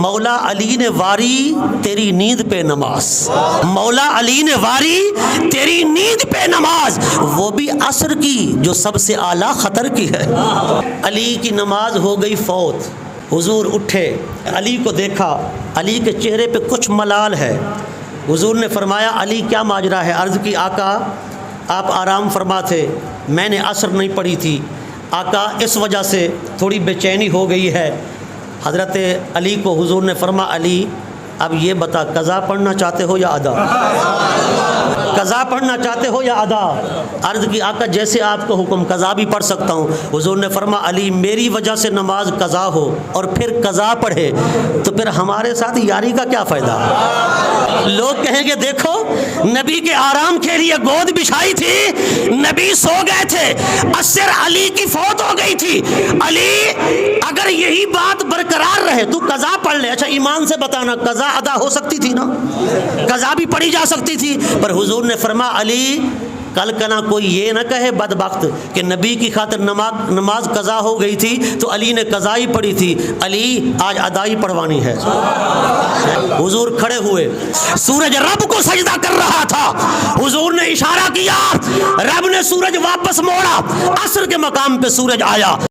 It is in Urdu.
مولا علی نے واری تیری نیند پہ نماز، مولا علی نے واری تیری نیند پہ نماز، وہ بھی عصر کی جو سب سے اعلیٰ خطر کی ہے۔ علی کی نماز ہو گئی فوت، حضور اٹھے، علی کو دیکھا، علی کے چہرے پہ کچھ ملال ہے۔ حضور نے فرمایا علی کیا ماجرا ہے؟ عرض کی آقا آپ آرام فرما تھے، میں نے عصر نہیں پڑھی تھی، آقا اس وجہ سے تھوڑی بے چینی ہو گئی ہے۔ حضرت علی کو حضور نے فرمایا علی اب یہ بتا قضا پڑھنا چاہتے ہو یا ادا؟ قضا پڑھنا چاہتے ہو یا ادا؟ عرض کی آقا جیسے آپ کو حکم، قضا بھی پڑھ سکتا ہوں۔ حضور نے فرمایا علی میری وجہ سے نماز قضا ہو اور پھر قضا پڑھے تو پھر ہمارے ساتھ یاری کا کیا فائدہ؟ لوگ کہیں گے دیکھو نبی کے آرام کے لیے گود بچھائی تھی، نبی سو گئے تھے، عصر علی کی فوت ہو گئی تھی۔ علی اگر یہی بات برقرار رہے تو قضا پڑھ لے۔ اچھا ایمان سے بتانا قضا ادا ہو سکتی تھی نا، قضا بھی پڑھی جا سکتی تھی، پر حضور نے فرمایا علی کل کنا کوئی یہ نہ کہے بدبخت کہ نبی کی خاطر نماز قضا ہو گئی تھی تو علی نے قضا ہی پڑھی تھی، علی آج ادائی پڑھوانی ہے۔ حضور کھڑے ہوئے، سورج رب کو سجدہ کر رہا تھا، حضور نے اشارہ کیا، رب نے سورج واپس موڑا، عصر کے مقام پہ سورج آیا۔